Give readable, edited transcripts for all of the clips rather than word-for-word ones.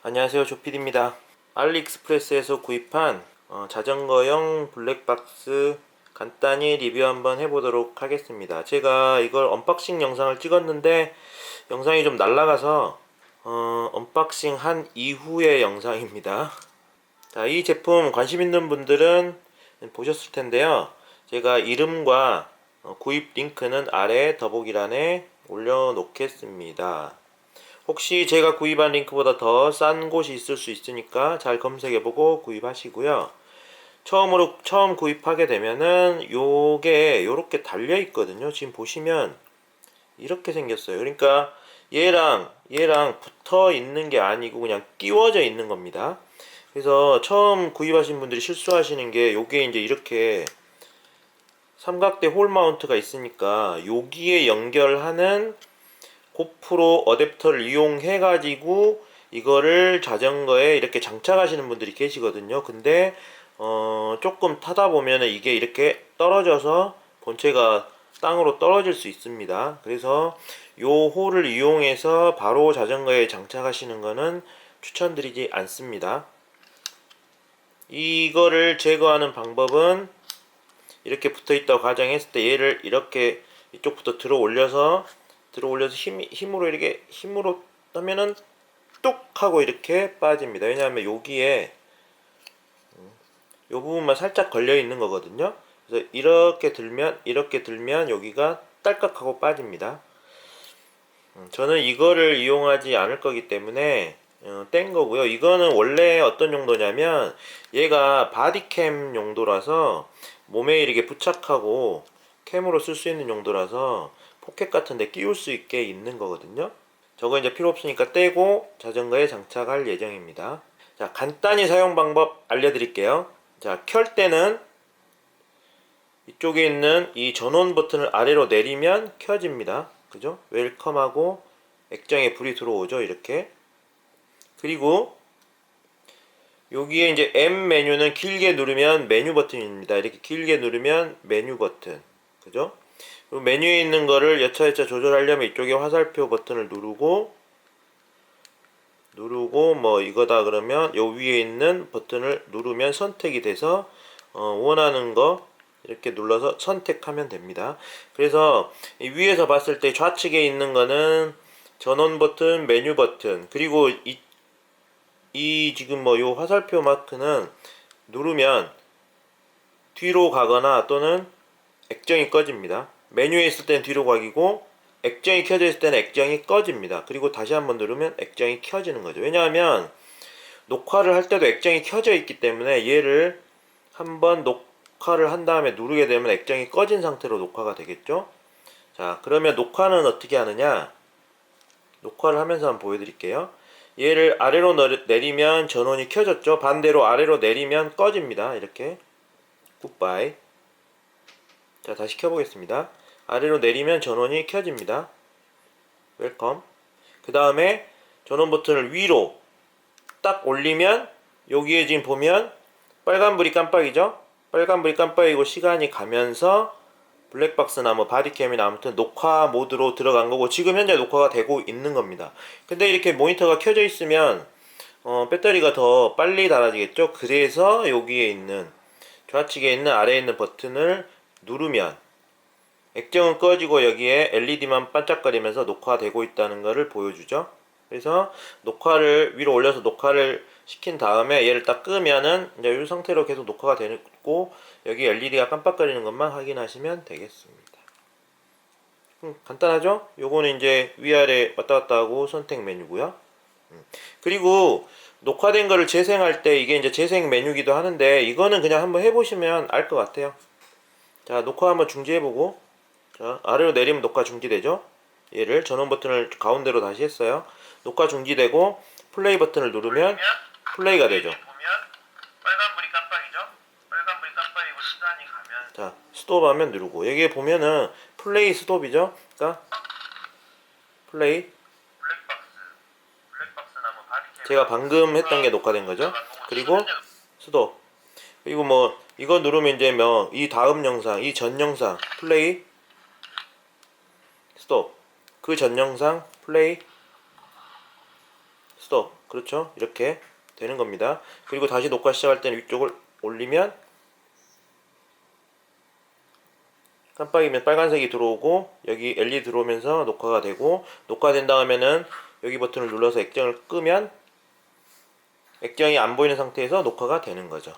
안녕하세요, 조필입니다. 알리익스프레스에서 구입한 자전거용 블랙박스 간단히 리뷰 한번 해보도록 하겠습니다. 제가 이걸 언박싱 영상을 찍었는데 영상이 좀 날라가서 언박싱 한 이후의 영상입니다. 자, 이 제품 관심 있는 분들은 보셨을 텐데요. 제가 이름과 구입 링크는 아래 더보기란에 올려놓겠습니다. 혹시 제가 구입한 링크보다 더 싼 곳이 있을 수 있으니까 잘 검색해보고 구입하시고요. 처음 구입하게 되면은 요게 요렇게 달려 있거든요. 지금 보시면 이렇게 생겼어요. 그러니까 얘랑 붙어 있는 게 아니고 그냥 끼워져 있는 겁니다. 그래서 처음 구입하신 분들이 실수하시는 게 요게 이제 이렇게 삼각대 홀 마운트가 있으니까 여기에 연결하는 고프로 어댑터를 이용해 가지고 이거를 자전거에 이렇게 장착하시는 분들이 계시거든요. 근데 조금 타다 보면은 이게 이렇게 떨어져서 본체가 땅으로 떨어질 수 있습니다. 그래서 요 홀을 이용해서 바로 자전거에 장착하시는 거는 추천드리지 않습니다. 이거를 제거하는 방법은 이렇게 붙어 있다고 가정했을 때 얘를 이렇게 이쪽부터 들어 올려서 힘으로 이렇게 힘으로 하면은 뚝 하고 이렇게 빠집니다. 왜냐하면 여기에 요 부분만 살짝 걸려 있는 거거든요. 그래서 이렇게 들면 여기가 딸깍하고 빠집니다. 저는 이거를 이용하지 않을 거기 때문에 뗀 거고요. 이거는 원래 어떤 용도냐면 얘가 바디캠 용도라서 몸에 이렇게 부착하고 캠으로 쓸 수 있는 용도라서 포켓 같은 데 끼울 수 있게 있는 거거든요. 저거 이제 필요 없으니까 떼고 자전거에 장착할 예정입니다. 자, 간단히 사용 방법 알려드릴게요. 자, 켤 때는 이쪽에 있는 이 전원 버튼을 아래로 내리면 켜집니다. 그죠? 웰컴하고 액정에 불이 들어오죠. 이렇게. 그리고 여기에 이제 M 메뉴는 길게 누르면 메뉴 버튼입니다. 이렇게 길게 누르면 메뉴 버튼. 그죠? 그리고 메뉴에 있는 거를 여차여차 조절하려면 이쪽에 화살표 버튼을 누르고 뭐 이거다 그러면 요 위에 있는 버튼을 누르면 선택이 돼서 원하는 거 이렇게 눌러서 선택하면 됩니다. 그래서 위에서 봤을 때 좌측에 있는 거는 전원 버튼, 메뉴 버튼, 그리고 이 지금 뭐 요 화살표 마크는 누르면 뒤로 가거나 또는 액정이 꺼집니다. 메뉴에 있을 때는 뒤로 가기고 액정이 켜져 있을 때는 액정이 꺼집니다. 그리고 다시 한번 누르면 액정이 켜지는 거죠. 왜냐하면 녹화를 할 때도 액정이 켜져 있기 때문에 얘를 한번 녹화를 한 다음에 누르게 되면 액정이 꺼진 상태로 녹화가 되겠죠. 자, 그러면 녹화는 어떻게 하느냐? 녹화를 하면서 한번 보여드릴게요. 얘를 아래로 내리면 전원이 켜졌죠. 반대로 아래로 내리면 꺼집니다. 이렇게 굿바이. 자, 다시 켜보겠습니다. 아래로 내리면 전원이 켜집니다. 웰컴. 그 다음에 전원 버튼을 위로 딱 올리면 여기에 지금 보면 빨간불이 깜빡이죠. 빨간불이 깜빡이고 시간이 가면서 블랙박스나 뭐 바디캠이나 아무튼 녹화 모드로 들어간 거고 지금 현재 녹화가 되고 있는 겁니다. 근데 이렇게 모니터가 켜져 있으면 배터리가 더 빨리 닳아지겠죠. 그래서 여기에 있는 좌측에 있는 아래에 있는 버튼을 누르면 액정은 꺼지고 여기에 LED만 반짝거리면서 녹화되고 있다는 것을 보여주죠. 그래서 녹화를 위로 올려서 녹화를 시킨 다음에 얘를 딱 끄면은 이제 이 상태로 계속 녹화가 되고 여기 LED가 깜빡거리는 것만 확인하시면 되겠습니다. 간단하죠? 요거는 이제 위아래 왔다 갔다 하고 선택 메뉴고요. 그리고 녹화된 거를 재생할 때 이게 이제 재생 메뉴기도 하는데 이거는 그냥 한번 해보시면 알 것 같아요. 자, 녹화 한번 중지해보고 자, 아래로 내리면 녹화 중지되죠. 얘를 전원 버튼을 가운데로 다시 했어요. 녹화 중지되고 플레이 버튼을 누르면 플레이가 되죠. 빨간불이 깜빡이죠? 빨간불이 깜빡이고 시간이 가면 자, 스톱 하면 누르고 여기에 보면은 플레이 스톱이죠. 그러니까 플레이 블랙박스나 뭐 바디캠 제가 방금 했던 게 녹화된 거죠. 그리고 스톱. 그리고 뭐 이거 누르면 이제 뭐 이 다음 영상, 이 전 영상 플레이 스톱. 그 전 영상 플레이 스톱. 그렇죠? 이렇게 되는 겁니다. 그리고 다시 녹화 시작할 때는 위쪽을 올리면 깜빡이면 빨간색이 들어오고 여기 LED 들어오면서 녹화가 되고, 녹화된 다음에는 여기 버튼을 눌러서 액정을 끄면 액정이 안 보이는 상태에서 녹화가 되는 거죠.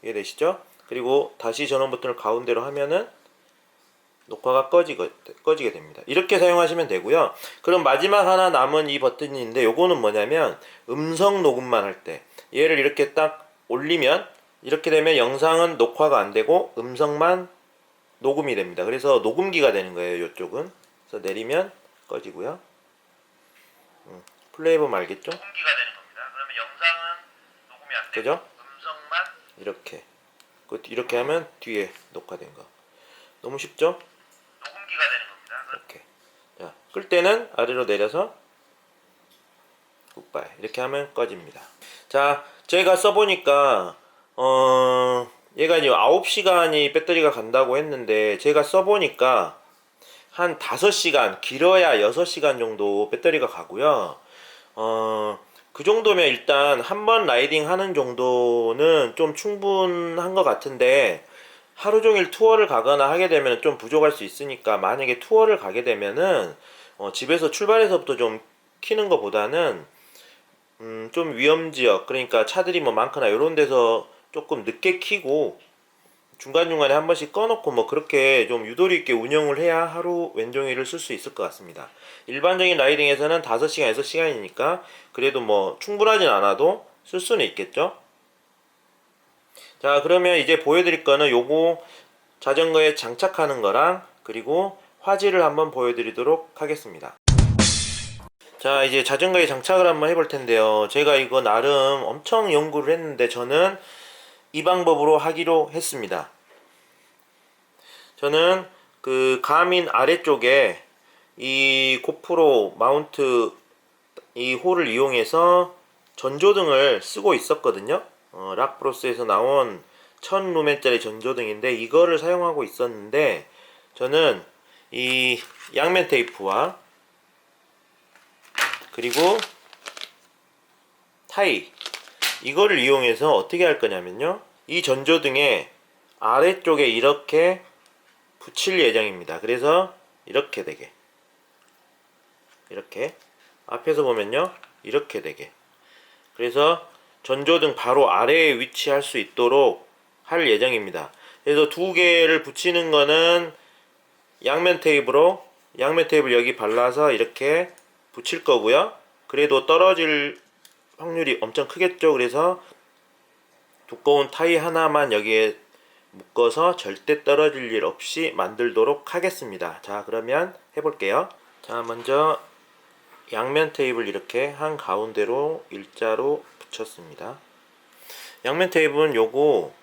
이해되시죠? 그리고 다시 전원 버튼을 가운데로 하면은 녹화가 꺼지게 됩니다. 이렇게 사용하시면 되고요. 그럼 마지막 하나 남은 이 버튼이 있는데, 요거는 뭐냐면 음성 녹음만 할 때 얘를 이렇게 딱 올리면 이렇게 되면 영상은 녹화가 안 되고 음성만 녹음이 됩니다. 그래서 녹음기가 되는 거예요, 이쪽은. 그래서 내리면 꺼지고요. 플레이해보면 알겠죠? 녹음기가 되는 겁니다. 그러면 영상은 녹음이 안 되고 그죠? 음성만 이렇게 하면 뒤에 녹화된 거. 너무 쉽죠? 녹음기가 되는 겁니다. 이렇게. 자, 끌 때는 아래로 내려서 굿바이 이렇게 하면 꺼집니다. 자, 제가 써보니까 얘가 이제 9시간이 배터리가 간다고 했는데, 제가 써보니까 한 5시간, 길어야 6시간 정도 배터리가 가고요. 그 정도면 일단 한 번 라이딩 하는 정도는 좀 충분한 것 같은데, 하루 종일 투어를 가거나 하게 되면 좀 부족할 수 있으니까, 만약에 투어를 가게 되면은 집에서 출발해서부터 좀 키는 것보다는 좀 위험지역, 그러니까 차들이 뭐 많거나 이런 데서 조금 늦게 키고 중간중간에 한 번씩 꺼놓고 뭐 그렇게 좀 유도리 있게 운영을 해야 하루 왼종일을 쓸 수 있을 것 같습니다. 일반적인 라이딩에서는 5시간, 6시간이니까 그래도 뭐 충분하진 않아도 쓸 수는 있겠죠. 자, 그러면 이제 보여드릴 거는 요거 자전거에 장착하는 거랑 그리고 화질을 한번 보여드리도록 하겠습니다. 자, 이제 자전거에 장착을 한번 해볼 텐데요. 제가 이거 나름 엄청 연구를 했는데 저는 이 방법으로 하기로 했습니다. 저는 그 가민 아래쪽에 이 고프로 마운트 이 홀을 이용해서 전조등을 쓰고 있었거든요. 락브로스에서 나온 1000루멘짜리 전조등인데 이거를 사용하고 있었는데, 저는 이 양면 테이프와 그리고 타이 이거를 이용해서 어떻게 할 거냐면요, 이 전조등의 아래쪽에 이렇게 붙일 예정입니다. 그래서 이렇게 되게, 이렇게 앞에서 보면요 이렇게 되게, 그래서 전조등 바로 아래에 위치할 수 있도록 할 예정입니다. 그래서 두 개를 붙이는 거는 양면 테이프를 여기 발라서 이렇게 붙일 거고요. 그래도 떨어질 확률이 엄청 크겠죠. 그래서 두꺼운 타이 하나만 여기에 묶어서 절대 떨어질 일 없이 만들도록 하겠습니다. 자, 그러면 해볼게요. 자, 먼저 양면 테이프를 이렇게 한 가운데로 일자로 붙였습니다. 양면 테이프는 요거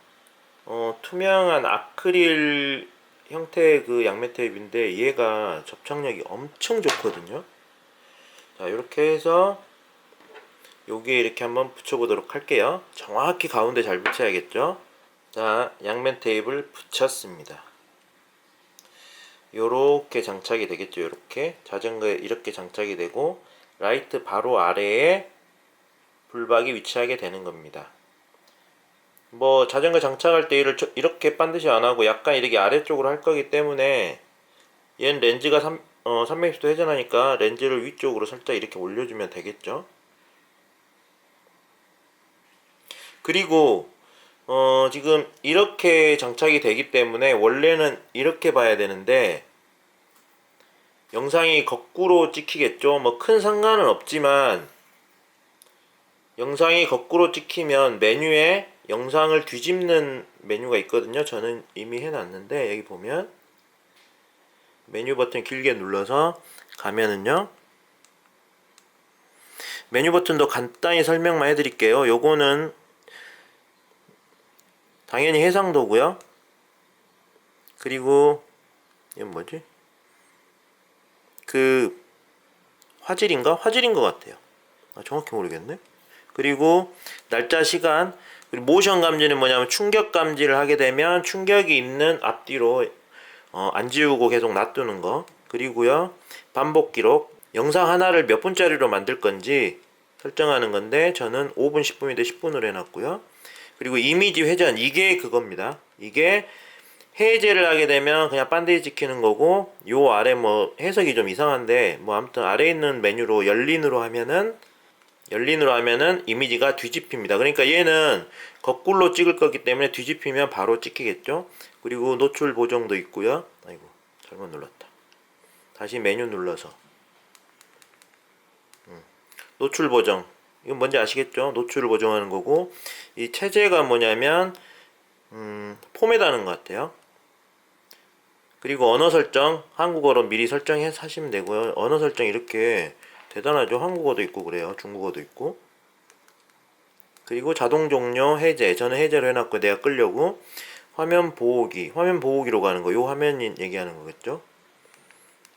투명한 아크릴 형태의 그 양면 테이프인데 얘가 접착력이 엄청 좋거든요. 자, 이렇게 해서 여기에 이렇게 한번 붙여보도록 할게요. 정확히 가운데 잘 붙여야겠죠. 자, 양면 테이프를 붙였습니다. 요렇게 장착이 되겠죠. 요렇게 자전거에 이렇게 장착이 되고 라이트 바로 아래에 불박이 위치하게 되는 겁니다. 뭐 자전거 장착할 때 이렇게 반드시 안 하고 약간 이렇게 아래쪽으로 할 거기 때문에, 얘는 렌즈가 360도 회전하니까 렌즈를 위쪽으로 살짝 이렇게 올려주면 되겠죠. 그리고 지금 이렇게 장착이 되기 때문에 원래는 이렇게 봐야 되는데 영상이 거꾸로 찍히겠죠. 뭐 큰 상관은 없지만 영상이 거꾸로 찍히면 메뉴에 영상을 뒤집는 메뉴가 있거든요. 저는 이미 해놨는데 여기 보면 메뉴 버튼 길게 눌러서 가면은요, 메뉴 버튼도 간단히 설명만 해드릴게요. 요거는 당연히 해상도고요. 그리고 이건 뭐지? 그 화질인 것 같아요. 정확히 모르겠네. 그리고 날짜, 시간, 그리고 모션 감지는 뭐냐면 충격 감지를 하게 되면 충격이 있는 앞뒤로 안 지우고 계속 놔두는 거. 그리고요, 반복 기록, 영상 하나를 몇 분짜리로 만들 건지 설정하는 건데 저는 5분 10분인데 10분으로 해놨고요. 그리고 이미지 회전, 이게 그겁니다. 이게 해제를 하게 되면 그냥 반드시 찍히는 거고, 요 아래 뭐 해석이 좀 이상한데 뭐 아무튼 아래 있는 메뉴로 열린으로 하면은 이미지가 뒤집힙니다. 그러니까 얘는 거꾸로 찍을 거기 때문에 뒤집히면 바로 찍히겠죠. 그리고 노출 보정도 있고요. 아이고 잘못 눌렀다. 다시 메뉴 눌러서 노출 보정, 이건 뭔지 아시겠죠? 노출을 보정하는 거고, 이 체제가 뭐냐면 포맷하는 것 같아요. 그리고 언어 설정, 한국어로 미리 설정해서 하시면 되고요. 언어 설정 이렇게 대단하죠. 한국어도 있고 그래요. 중국어도 있고. 그리고 자동 종료 해제, 저는 해제로 해놨고 내가 끌려고. 화면 보호기로 가는 거, 요 화면 얘기하는 거겠죠.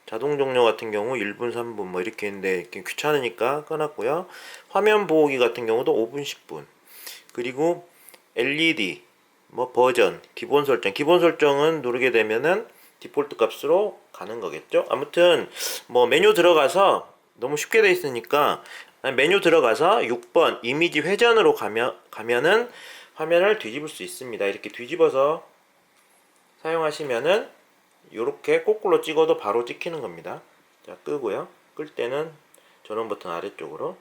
자동 종료 같은 경우 1분 3분 뭐 이렇게 있는데 이렇게 귀찮으니까 꺼놨고요. 화면 보호기 같은 경우도 5분 10분. 그리고 LED 뭐 버전, 기본 설정은 누르게 되면은 디폴트 값으로 가는 거겠죠. 아무튼 뭐 메뉴 들어가서 너무 쉽게 돼 있으니까 메뉴 들어가서 6번 이미지 회전으로 가면은 화면을 뒤집을 수 있습니다. 이렇게 뒤집어서 사용하시면은 요렇게 거꾸로 찍어도 바로 찍히는 겁니다. 자, 끄고요. 끌 때는 전원 버튼 아래쪽으로.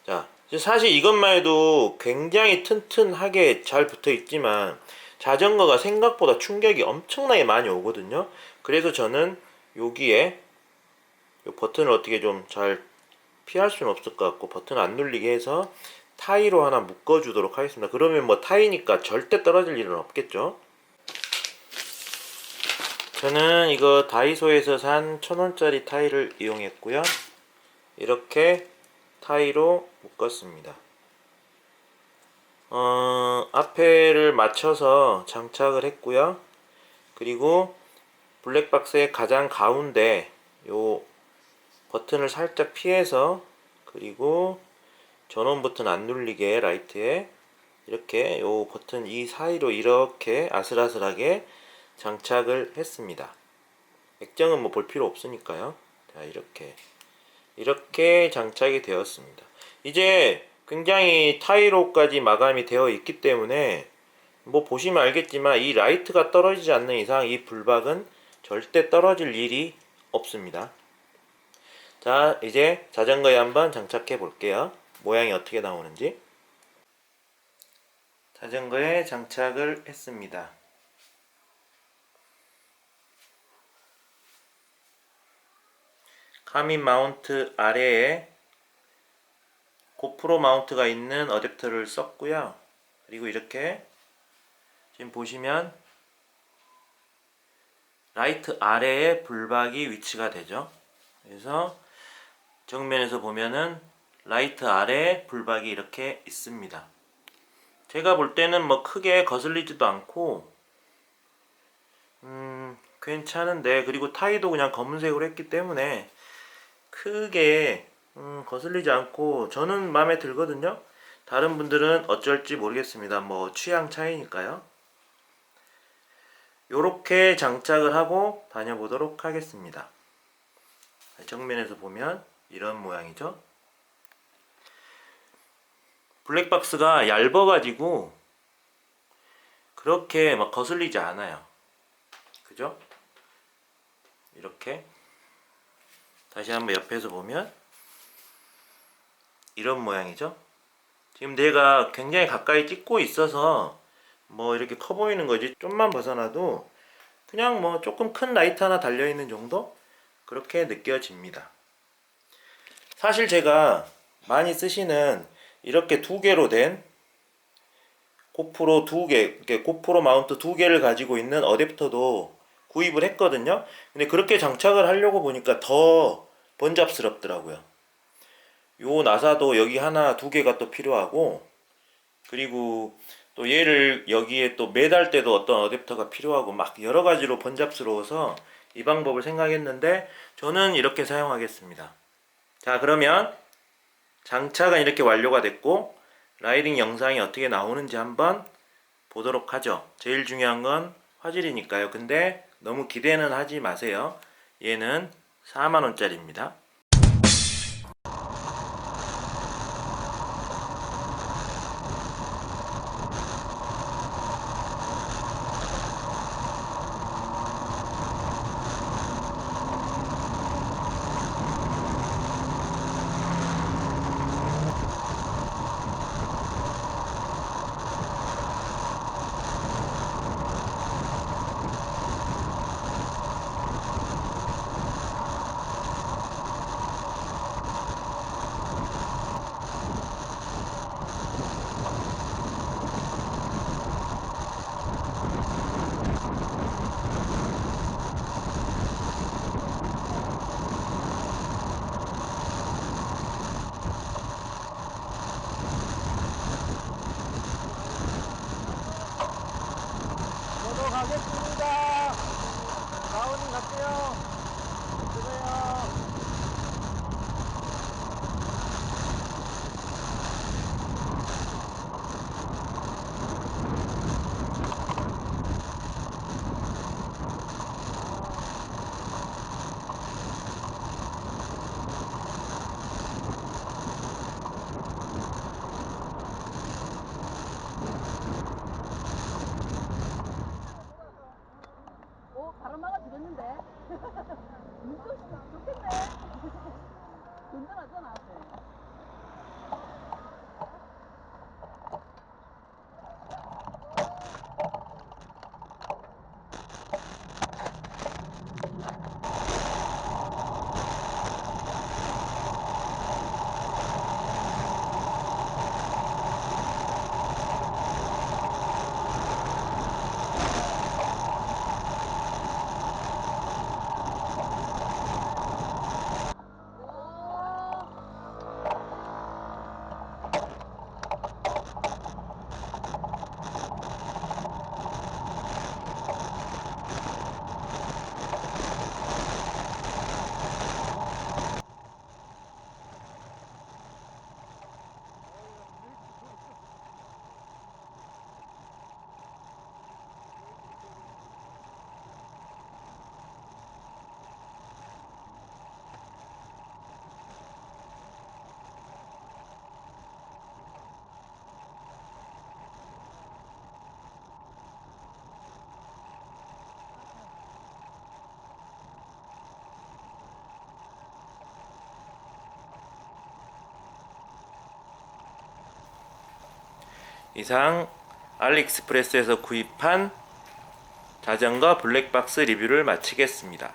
자, 사실 이것만 해도 굉장히 튼튼하게 잘 붙어 있지만 자전거가 생각보다 충격이 엄청나게 많이 오거든요. 그래서 저는 여기에 요 버튼을 어떻게 좀 잘 피할 수는 없을 것 같고 버튼 안 눌리게 해서 타이로 하나 묶어 주도록 하겠습니다. 그러면 뭐 타이니까 절대 떨어질 일은 없겠죠. 저는 이거 다이소에서 산 1000원짜리 타이를 이용했고요. 이렇게 타이로 묶었습니다. 앞에를 맞춰서 장착을 했고요. 그리고 블랙박스의 가장 가운데 요 버튼을 살짝 피해서, 그리고 전원 버튼 안 눌리게 라이트에 이렇게 요 버튼 이 사이로 이렇게 아슬아슬하게 장착을 했습니다. 액정은 뭐 볼 필요 없으니까요. 자, 이렇게 장착이 되었습니다. 이제 굉장히 타이로까지 마감이 되어 있기 때문에 뭐 보시면 알겠지만 이 라이트가 떨어지지 않는 이상 이 불박은 절대 떨어질 일이 없습니다. 자, 이제 자전거에 한번 장착해 볼게요. 모양이 어떻게 나오는지. 자전거에 장착을 했습니다. 가민 마운트 아래에 고프로 마운트가 있는 어댑터를 썼고요. 그리고 이렇게 지금 보시면 라이트 아래에 불박이 위치가 되죠. 그래서 정면에서 보면은 라이트 아래에 불박이 이렇게 있습니다. 제가 볼 때는 뭐 크게 거슬리지도 않고 괜찮은데, 그리고 타이도 그냥 검은색으로 했기 때문에 크게 거슬리지 않고 저는 마음에 들거든요. 다른 분들은 어쩔지 모르겠습니다. 뭐 취향 차이니까요. 요렇게 장착을 하고 다녀보도록 하겠습니다. 정면에서 보면 이런 모양이죠. 블랙박스가 얇아가지고 그렇게 막 거슬리지 않아요. 그죠? 이렇게 다시 한번 옆에서 보면 이런 모양이죠. 지금 내가 굉장히 가까이 찍고 있어서 뭐 이렇게 커 보이는 거지, 좀만 벗어나도 그냥 뭐 조금 큰 라이트 하나 달려있는 정도? 그렇게 느껴집니다. 사실 제가 많이 쓰시는 이렇게 두 개로 된 고프로 고프로 마운트 두 개를 가지고 있는 어댑터도 구입을 했거든요. 근데 그렇게 장착을 하려고 보니까 더 번잡스럽더라고요. 요 나사도 여기 하나 두 개가 또 필요하고, 그리고 또 얘를 여기에 또 매달 때도 어떤 어댑터가 필요하고 막 여러 가지로 번잡스러워서 이 방법을 생각했는데 저는 이렇게 사용하겠습니다. 자, 그러면 장착은 이렇게 완료가 됐고 라이딩 영상이 어떻게 나오는지 한번 보도록 하죠. 제일 중요한 건 화질이니까요. 근데 너무 기대는 하지 마세요. 얘는 4만원짜리입니다. 이상 알리익스프레스에서 구입한 자전거 블랙박스 리뷰를 마치겠습니다.